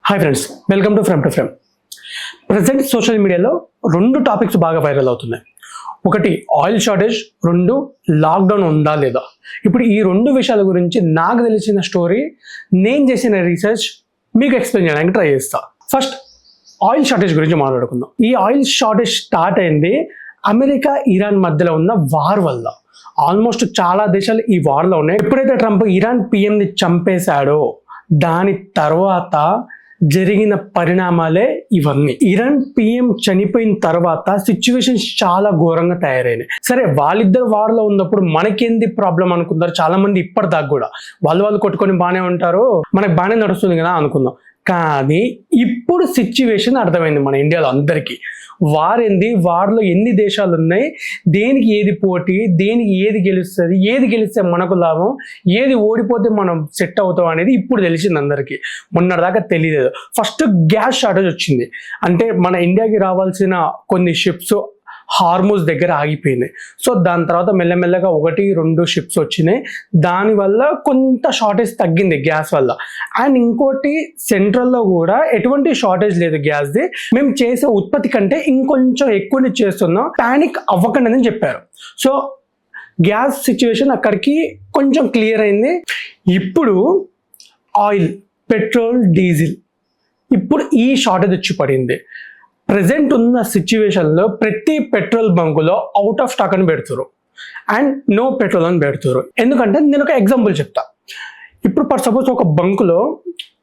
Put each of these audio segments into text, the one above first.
Hi friends, welcome to frame. Present social మీడియాలో రెండు topics బాగా వైరల్ అవుతున్నాయి. ఒకటి ఆయిల్ షార్టేజ్, రెండు లాక్డౌన్ ఉందా లేదా. ఇప్పుడు ఈ రెండు విషయాల గురించి నాకు తెలిసిన స్టోరీ, నేను చేసిన రీసెర్చ్ మీకు ఎక్స్ప్లెయిన్ చేయడానికి ట్రై చేస్తా. ఫస్ట్ ఆయిల్ షార్టేజ్ గురించి మాట్లాడుకుందాం. ఈ ఆయిల్ షార్టేజ్ స్టార్ట్ అయింది అమెరికా ఇరాన్ మధ్యలో ఉన్న వార్ వల్ల. ఆల్మోస్ట్ చాలా దేశాలు ఈ వార్లో ఉన్నాయి. ఎప్పుడైతే ట్రంప్ ఇరాన్ పిఎంని చంపేశాడో దాని తర్వాత జరిగిన పరిణామాలే ఇవన్నీ. ఇరాన్ పిఎం చనిపోయిన తర్వాత సిచ్యువేషన్స్ చాలా ఘోరంగా తయారైనాయి. సరే, వాళ్ళిద్దరు వార్లో ఉన్నప్పుడు మనకేంది ప్రాబ్లం అనుకున్నారు చాలా మంది. ఇప్పటిదాకా కూడా వాళ్ళు కొట్టుకొని బాగానే ఉంటారు, మనకు బాగానే నడుస్తుంది కదా అనుకుందాం. కానీ ఇప్పుడు సిచ్యువేషన్ అర్థమైంది మన ఇండియాలో అందరికీ. వార్ ఏంది, వార్లో ఎన్ని దేశాలు ఉన్నాయి, దేనికి ఏది పోటీ, దేనికి ఏది గెలుస్తుంది, ఏది గెలిస్తే మనకు లాభం, ఏది ఓడిపోతే మనం సెట్ అవుతాం అనేది ఇప్పుడు తెలిసింది అందరికీ. మొన్నటిదాకా తెలియదు. ఫస్ట్ గ్యాస్ షార్టేజ్ వచ్చింది. అంటే మన ఇండియాకి రావాల్సిన కొన్ని షిప్స్ హార్మూజ్ దగ్గర ఆగిపోయినాయి. సో దాని తర్వాత మెల్లమెల్లగా 1-2 షిప్స్ వచ్చినాయి. దానివల్ల కొంత షార్టేజ్ తగ్గింది గ్యాస్ వల్ల. అండ్ ఇంకోటి, సెంట్రల్లో కూడా ఎటువంటి షార్టేజ్ లేదు గ్యాస్ది. మేము చేసే ఉత్పత్తి కంటే ఇంకొంచెం ఎక్కువనే చేస్తున్నాం, పానిక్ అవ్వకండి అని చెప్పారు. సో గ్యాస్ సిచ్యువేషన్ అక్కడికి కొంచెం క్లియర్ అయింది. ఇప్పుడు ఆయిల్, పెట్రోల్, డీజిల్, ఇప్పుడు ఈ షార్టేజ్ వచ్చి పడింది. ప్రజెంట్ ఉన్న సిచ్యువేషన్లో ప్రతి పెట్రోల్ బంకులో అవుట్ ఆఫ్ స్టాక్ అని పెడుతున్నారు అండ్ నో పెట్రోల్ అని పెడుతున్నారు. ఎందుకంటే నేను ఒక ఎగ్జాంపుల్ చెప్తా. ఇప్పుడు ఫర్ సపోజ్ ఒక బంకులో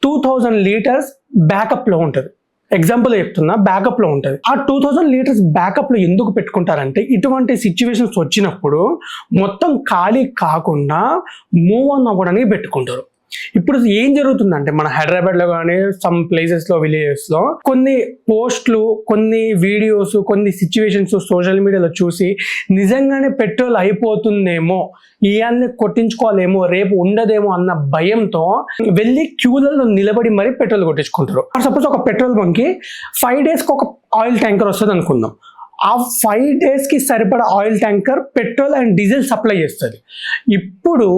2000 లీటర్స్ బ్యాకప్లో ఉంటుంది. ఎగ్జాంపుల్ చెప్తున్నా, బ్యాకప్లో ఉంటుంది. ఆ 2000 లీటర్స్ బ్యాకప్లో ఎందుకు పెట్టుకుంటారంటే ఇటువంటి సిచ్యువేషన్స్ వచ్చినప్పుడు మొత్తం ఖాళీ కాకుండా మూవ్ ఆన్ అవ్వడానికి పెట్టుకుంటారు. ఇప్పుడు ఏం జరుగుతుందంటే మన హైదరాబాద్లో కానీ సమ్ ప్లేసెస్లో, విలేజెస్లో కొన్ని పోస్ట్లు, కొన్ని వీడియోస్, కొన్ని సిచ్యువేషన్స్ సోషల్ మీడియాలో చూసి నిజంగానే పెట్రోల్ అయిపోతుందేమో, ఇవన్నీ కొట్టించుకోవాలేమో, రేపు ఉండదేమో అన్న భయంతో వెళ్ళి క్యూలలో నిలబడి మరీ పెట్రోల్ కొట్టించుకుంటారు. సపోజ్ ఒక పెట్రోల్ బంక్కి 5 డేస్కి ఒక ఆయిల్ ట్యాంకర్ వస్తుంది అనుకుందాం. ఆ 5 డేస్కి సరిపడా oil tanker petrol and diesel supply చేస్తుంది. ఇప్పుడు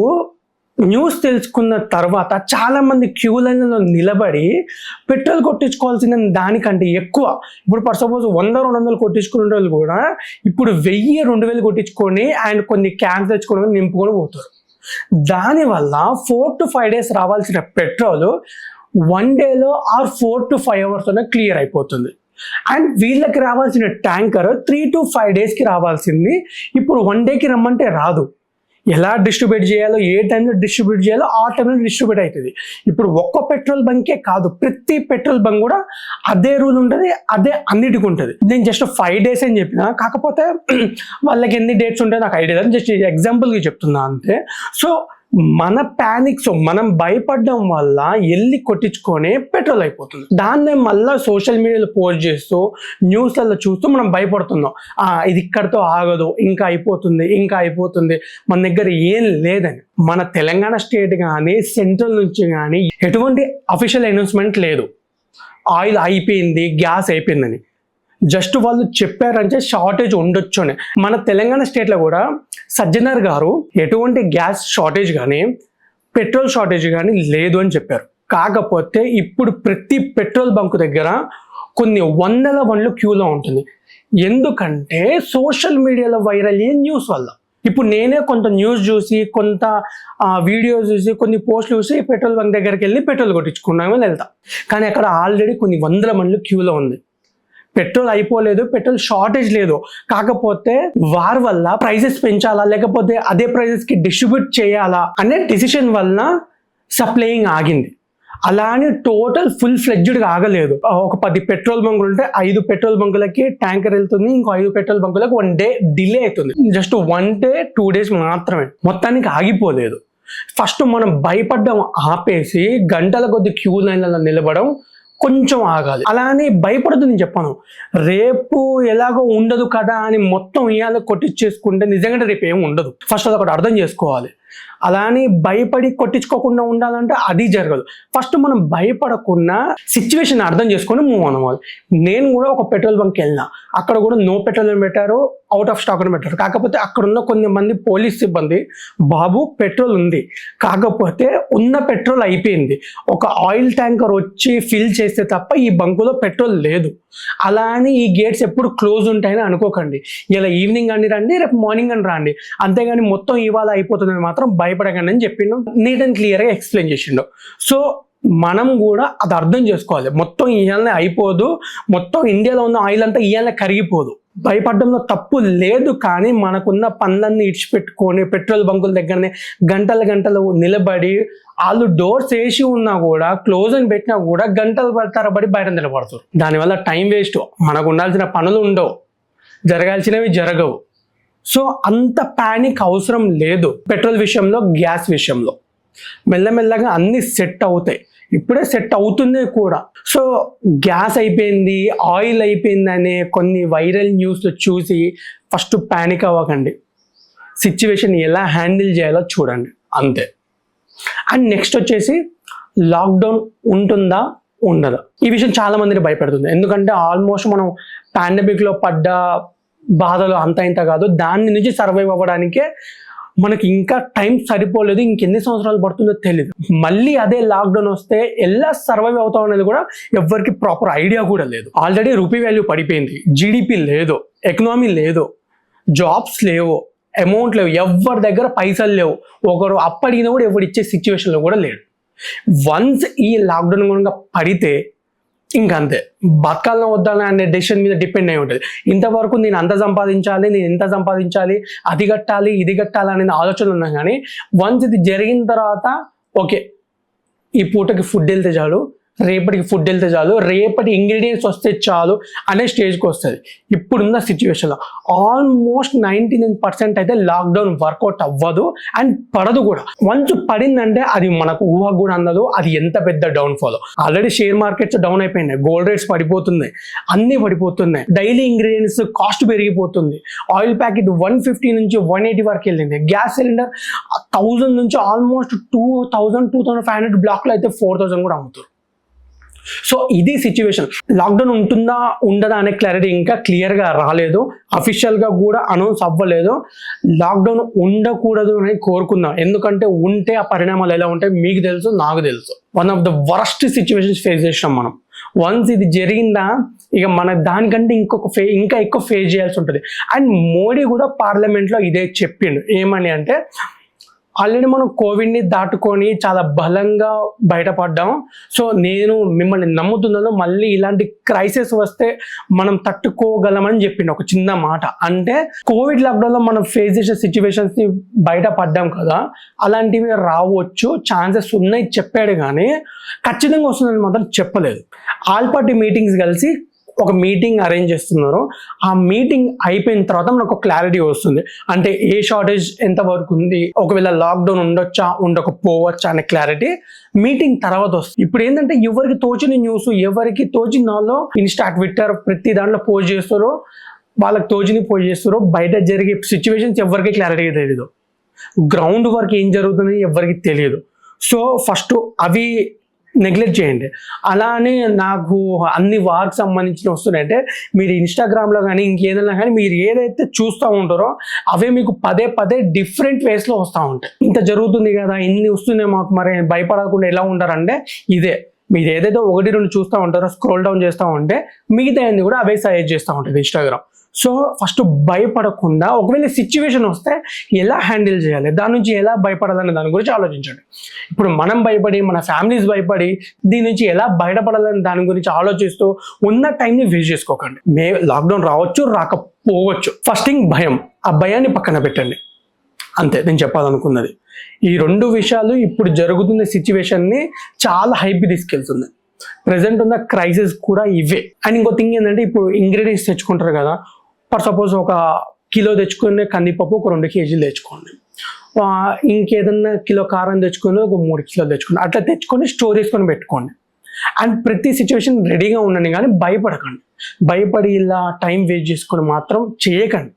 న్యూస్ తెలుసుకున్న తర్వాత చాలామంది క్యూ లైన్లో నిలబడి పెట్రోల్ కొట్టించుకోవాల్సిన దానికంటే ఎక్కువ, ఇప్పుడు ఫర్ సపోజ్ 100-200 కొట్టించుకునే వాళ్ళు కూడా ఇప్పుడు 1000-2000 కొట్టించుకొని అండ్ కొన్ని క్యాన్స్ తెచ్చుకొని నింపుకొని పోతారు. దానివల్ల 4 to 5 డేస్ రావాల్సిన పెట్రోల్ 1 డేలో ఆర్ 4 to 5 అవర్స్లోనే క్లియర్ అయిపోతుంది. అండ్ వీళ్ళకి రావాల్సిన ట్యాంకర్ 3 to 5 డేస్కి రావాల్సింది ఇప్పుడు 1 డేకి రమ్మంటే రాదు. ఎలా డిస్ట్రిబ్యూట్ చేయాలో, ఏ టైంలో డిస్ట్రిబ్యూట్ చేయాలో ఆ టైంలో డిస్ట్రిబ్యూట్ అవుతుంది. ఇప్పుడు ఒక్క పెట్రోల్ బంకే కాదు, ప్రతి పెట్రోల్ బంక్ కూడా అదే రూల్ ఉంటుంది, అదే అన్నిటికీ ఉంటుంది. నేను జస్ట్ 5 డేస్ అని చెప్పిన, కాకపోతే వాళ్ళకి ఎన్ని డేట్స్ ఉంటాయో నాకు ఐడియా లేదు, జస్ట్ ఎగ్జాంపుల్కి చెప్తున్నా అంతే. సో మన ప్యానిక్, సో మనం భయపడడం వల్ల వెళ్ళి కొట్టించుకొని పెట్రోల్ అయిపోతుంది. దాన్నే మళ్ళీ సోషల్ మీడియాలో పోస్ట్ చేస్తూ న్యూస్లలో చూస్తూ మనం భయపడుతున్నాం. ఇది ఇక్కడితో ఆగదు, ఇంకా అయిపోతుంది, మన దగ్గర ఏం లేదని. మన తెలంగాణ స్టేట్ కానీ సెంట్రల్ నుంచి కానీ ఎటువంటి అఫీషియల్ అనౌన్స్మెంట్ లేదు ఆయిల్ అయిపోయింది, గ్యాస్ అయిపోయిందని. జస్ట్ వాళ్ళు చెప్పారంటే షార్టేజ్ ఉండొచ్చు అని. మన తెలంగాణ స్టేట్లో కూడా సజ్జనర్ గారు ఎటువంటి గ్యాస్ షార్టేజ్ కానీ పెట్రోల్ షార్టేజ్ కానీ లేదు అని చెప్పారు. కాకపోతే ఇప్పుడు ప్రతి పెట్రోల్ బంకు దగ్గర కొన్ని వందల బండ్లు క్యూలో ఉంటుంది. ఎందుకంటే సోషల్ మీడియాలో వైరల్ అయ్యే న్యూస్ వల్ల. ఇప్పుడు నేనే కొంత న్యూస్ చూసి, కొంత వీడియోస్ చూసి, కొన్ని పోస్టులు చూసి పెట్రోల్ బంక్ దగ్గరికి వెళ్ళి పెట్రోల్ కొట్టించుకున్నామని వెళ్తా. కానీ అక్కడ ఆల్రెడీ కొన్ని వందల బండ్లు క్యూలో ఉంది. పెట్రోల్ అయిపోలేదు, పెట్రోల్ షార్టేజ్ లేదు. కాకపోతే వార్ వల్ల ప్రైజెస్ పెంచాలా లేకపోతే అదే ప్రైజెస్కి డిస్ట్రిబ్యూట్ చేయాలా అనే డిసిషన్ వలన సప్లయింగ్ ఆగింది. అలా అని టోటల్ ఫుల్ ఫ్లెడ్జ్డ్గా ఆగలేదు. ఒక 10 పెట్రోల్ బంకులు ఉంటే 5 పెట్రోల్ బంకులకి ట్యాంకర్ వెళ్తుంది, ఇంకో 5 పెట్రోల్ బంకులకు 1 డే డిలే అవుతుంది. జస్ట్ 1 day 2 days మాత్రమే, మొత్తానికి ఆగిపోలేదు. ఫస్ట్ మనం భయపడ్డం ఆపేసి గంటల కొద్ది క్యూ లైన్లలో నిలబడం కొంచెం ఆగాలి. అలా అని భయపడదు. నేను చెప్పాను, రేపు ఎలాగో ఉండదు కదా అని మొత్తం ఇవాళ కొట్టించేసుకుంటే నిజంగా రేపు ఏమి ఉండదు. ఫస్ట్ అది ఒకటి అర్థం చేసుకోవాలి. అలా అని భయపడి కొట్టించుకోకుండా ఉండాలంటే అది జరగదు. ఫస్ట్ మనం భయపడకుండా సిచ్యువేషన్ అర్థం చేసుకొని మూవ్ అవ్వాలి. నేను కూడా ఒక పెట్రోల్ బంక్కి వెళ్ళినా, అక్కడ కూడా నో పెట్రోల్ అని పెట్టారు, అవుట్ ఆఫ్ స్టాక్ అని పెట్టారు. కాకపోతే అక్కడ ఉన్న కొంతమంది పోలీస్ సిబ్బంది, బాబు పెట్రోల్ ఉంది, కాకపోతే ఉన్న పెట్రోల్ అయిపోయింది, ఒక ఆయిల్ ట్యాంకర్ వచ్చి ఫిల్ చేస్తే తప్ప ఈ బంకులో పెట్రోల్ లేదు, అలా అని ఈ గేట్స్ ఎప్పుడు క్లోజ్ ఉంటాయని అనుకోకండి, ఇలా ఈవినింగ్ అని రండి, రేపు మార్నింగ్ అని రండి, అంతేగాని మొత్తం ఇవాళ అయిపోతుందని మాత్రం భయపడకండి అని చెప్పిండు. నీట్ అండ్ క్లియర్గా ఎక్స్ప్లెయిన్ చేసిండు. సో మనం కూడా అది అర్థం చేసుకోవాలి. మొత్తం ఇవాళనే అయిపోదు, మొత్తం ఇండియాలో ఉన్న ఆయిల్ అంతా ఇవాళనే కరిగిపోదు. భయపడడంలో తప్పు లేదు, కానీ మనకున్న పనులన్నీ ఇడిచిపెట్టుకొని పెట్రోల్ బంకుల దగ్గరనే గంటలు నిలబడి, వాళ్ళు డోర్స్ వేసి ఉన్నా కూడా, క్లోజ్ అని పెట్టినా కూడా గంటల తరబడి బయట నిలబడతారు. దానివల్ల టైం వేస్ట్, మనకు ఉండాల్సిన పనులు ఉండవు, జరగాల్సినవి జరగవు. సో అంత ప్యానిక్ అవసరం లేదు. పెట్రోల్ విషయంలో, గ్యాస్ విషయంలో మెల్లమెల్లగా అన్ని సెట్ అవుతాయి, ఇప్పుడే సెట్ అవుతుంది కూడా. సో గ్యాస్ అయిపోయింది, ఆయిల్ అయిపోయింది అనే కొన్ని వైరల్ న్యూస్లు చూసి ఫస్ట్ ప్యానిక్ అవ్వకండి, సిచ్యువేషన్ ఎలా హ్యాండిల్ చేయాలో చూడండి, అంతే. అండ్ నెక్స్ట్ వచ్చేసి లాక్డౌన్ ఉంటుందా ఉండదా, ఈ విషయం చాలా మందిని భయపెడుతుంది. ఎందుకంటే ఆల్మోస్ట్ మనం పాండమిక్లో పడ్డ బాధలు అంత ఇంత కాదు, దాని నుంచి సర్వైవ్ అవ్వడానికే మనకి ఇంకా టైం సరిపోలేదు, ఇంకెన్ని సంవత్సరాలు పడుతుందో తెలియదు. మళ్ళీ అదే లాక్డౌన్ వస్తే ఎలా సర్వైవ్ అవుతాం అనేది కూడా ఎవరికి ప్రాపర్ ఐడియా కూడా లేదు. ఆల్రెడీ రూపీ వాల్యూ పడిపోయింది, జీడిపి లేదు, ఎకనామీ లేదు, జాబ్స్ లేవు, అమౌంట్ లేవు, ఎవరి దగ్గర పైసలు లేవు, ఒకరు అప్పడిగినా కూడా ఎవరు ఇచ్చే సిచ్యువేషన్లో కూడా లేడు. వన్స్ ఈ లాక్డౌన్ కనుక పడితే ఇంకంతే, బతకాలన వద్దాలని అనే డెసిషన్ మీద డిపెండ్ అయి ఉంటుంది. ఇంతవరకు నేను అంత సంపాదించాలి, నేను ఎంత సంపాదించాలి, అది కట్టాలి, ఇది కట్టాలి అనే ఆలోచన ఉన్నా కానీ వన్స్ ఇది జరిగిన తర్వాత ఓకే, ఈ పూటకి ఫుడ్ వెళ్తే చాలు, రేపటికి ఫుడ్ వెళ్తే చాలు, రేపటి ఇంగ్రీడియంట్స్ వస్తే చాలు అనే స్టేజ్కి వస్తుంది. ఇప్పుడున్న సిచ్యువేషన్లో ఆల్మోస్ట్ 99% అయితే లాక్డౌన్ వర్కౌట్ అవ్వదు అండ్ పడదు కూడా. వన్స్ పడిందంటే అది మనకు ఊహ కూడా అందదు, అది ఎంత పెద్ద downfall. Already share markets down అయిపోయినాయి, గోల్డ్ రేట్స్ పడిపోతున్నాయి, అన్నీ పడిపోతున్నాయి, డైలీ ఇంగ్రీడియంట్స్ కాస్ట్ పెరిగిపోతుంది, ఆయిల్ ప్యాకెట్ 150 నుంచి 180 వరకు వెళ్ళింది, గ్యాస్ సిలిండర్ 1000 నుంచి ఆల్మోస్ట్ 2500 బ్లాక్లో అయితే 4000 కూడా అమ్ముతారు. సో ఇది సిచ్యువేషన్. లాక్డౌన్ ఉంటుందా ఉండదా అనే క్లారిటీ ఇంకా క్లియర్గా రాలేదు, అఫీషియల్గా కూడా అనౌన్స్ అవ్వలేదు. లాక్డౌన్ ఉండకూడదు అని కోరుకుందాం, ఎందుకంటే ఉంటే ఆ పరిణామాలు ఎలా ఉంటాయి మీకు తెలుసు, నాకు తెలుసు. One of the worst situations face చేసినాం మనం. వన్స్ ఇది జరిగిందా ఇక మన దానికంటే ఇంకా ఎక్కువ ఫేస్ చేయాల్సి ఉంటుంది. అండ్ మోడీ కూడా పార్లమెంట్లో ఇదే చెప్పిండు, ఏమని అంటే ఆల్రెడీ మనం కోవిడ్ని దాటుకొని చాలా బలంగా బయటపడ్డాం, సో నేను మిమ్మల్ని నమ్ముతున్నాను, మళ్ళీ ఇలాంటి క్రైసిస్ వస్తే మనం తట్టుకోగలమని చెప్పిండు ఒక చిన్న మాట. అంటే కోవిడ్ లాక్డౌన్లో మనం ఫేస్ చేసే సిచ్యువేషన్స్ని బయటపడ్డాం కదా, అలాంటివి రావచ్చు, ఛాన్సెస్ ఉన్నాయి చెప్పాడు, కానీ ఖచ్చితంగా వస్తుందని మాత్రం చెప్పలేదు. ఆల్ పార్టీ మీటింగ్స్ కలిసి ఒక మీటింగ్ అరేంజ్ చేస్తున్నారు, ఆ మీటింగ్ అయిపోయిన తర్వాత మనకు క్లారిటీ వస్తుంది. అంటే ఏ షార్టేజ్ ఎంతవరకు ఉంది, ఒకవేళ లాక్డౌన్ ఉండొచ్చా ఉండకపోవచ్చా అనే క్లారిటీ మీటింగ్ తర్వాత వస్తుంది. ఇప్పుడు ఏంటంటే ఎవరికి తోచిన న్యూస్, ఎవరికి తోచిన వాళ్ళు ఇన్స్టా, ట్విట్టర్ ప్రతి దాంట్లో పోస్ట్ చేస్తారో, వాళ్ళకి తోచిని పోస్ట్ చేస్తారో, బయట జరిగే సిచ్యువేషన్స్ ఎవరికి క్లారిటీగా తెలియదు, గ్రౌండ్ వర్క్ ఏం జరుగుతుంది ఎవరికి తెలియదు. సో ఫస్ట్ అవి నెగ్లెక్ట్ చేయండి. అలానే నాకు అన్ని వార్కి సంబంధించిన వస్తున్నాయంటే మీరు ఇన్స్టాగ్రామ్లో కానీ ఇంకేదైనా కానీ మీరు ఏదైతే చూస్తూ ఉంటారో అవే మీకు పదే డిఫరెంట్ వేస్లో వస్తూ ఉంటాయి. ఇంత జరుగుతుంది కదా, ఇన్ని వస్తున్నాయి మాకు, మరి భయపడకుండా ఎలా ఉంటారంటే ఇదే, మీరు ఏదైతే 1-2 చూస్తూ ఉంటారో స్క్రోల్ డౌన్ చేస్తూ ఉంటే మిగతా అన్ని కూడా అవే సజెస్ట్ చేస్తూ ఉంటుంది ఇన్స్టాగ్రామ్. సో ఫస్ట్ భయపడకుండా ఒకవేళ సిచ్యువేషన్ వస్తే ఎలా హ్యాండిల్ చేయాలి, దాని నుంచి ఎలా బయపడాలనే దాని గురించి ఆలోచించండి. ఇప్పుడు మనం భయపడి, మన ఫ్యామిలీస్ భయపడి దీని నుంచి ఎలా బయటపడాలని దాని గురించి ఆలోచిస్తూ ఉన్న టైంని వేస్ట్ చేసుకోకండి. లాక్డౌన్ రావచ్చు, రాకపోవచ్చు, ఫస్ట్ థింగ్ భయం, ఆ భయాన్ని పక్కన పెట్టండి, అంతే నేను చెప్పాలనుకున్నది. ఈ 2 విషయాలు ఇప్పుడు జరుగుతున్న సిచ్యువేషన్ని చాలా హైప్ తీసుకెళ్తుంది. ప్రెసెంట్ ఉన్న క్రైసిస్ కూడా ఇవే. అండ్ ఇంకో థింగ్ ఏంటంటే ఇప్పుడు ఇంగ్రీడియంట్స్ తెచ్చుకుంటారు కదా, ఫర్ సపోజ్ 1 కిలో తెచ్చుకునే కందిపప్పు ఒక 2 కేజీలు తెచ్చుకోండి, ఇంకేదన్నా కిలో కారం తెచ్చుకొని ఒక 3 కిలోలు తెచ్చుకోండి, అట్లా తెచ్చుకొని స్టోర్ చేసుకొని పెట్టుకోండి. అండ్ ప్రతి సిచ్యువేషన్ రెడీగా ఉండండి, కానీ భయపడకండి. భయపడి ఇలా టైం వేస్ట్ చేసుకొని మాత్రం చేయకండి.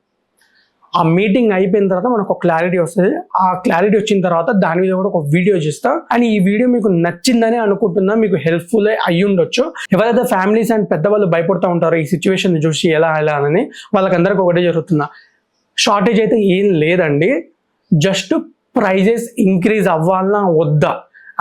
ఆ మీటింగ్ అయిపోయిన తర్వాత మనకు ఒక క్లారిటీ వస్తుంది. ఆ క్లారిటీ వచ్చిన తర్వాత దాని మీద కూడా ఒక వీడియో చేస్తా. అండ్ ఈ వీడియో మీకు నచ్చిందని అనుకుంటున్నా, మీకు హెల్ప్ఫుల్ అయ్యి ఉండొచ్చు. ఎవరైతే ఫ్యామిలీస్ అండ్ పెద్దవాళ్ళు భయపడుతూ ఉంటారో ఈ సిచ్యువేషన్ చూసి ఎలా అని, వాళ్ళకందరికీ ఒకటే జరుగుతున్నా, షార్టేజ్ అయితే ఏం లేదండి. జస్ట్ ప్రైజెస్ ఇంక్రీజ్ అవ్వాలన్నా వద్దా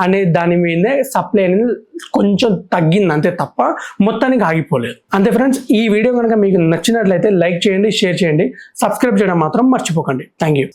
అనే దాని మీదే సప్లై అనేది కొంచెం తగ్గింది అంతే తప్ప మొత్తానికి ఆగిపోలేదు. అంతే ఫ్రెండ్స్, ఈ వీడియో కనుక మీకు నచ్చినట్లయితే లైక్ చేయండి, షేర్ చేయండి, సబ్స్క్రైబ్ చేయడం మాత్రం మర్చిపోకండి. Thank you.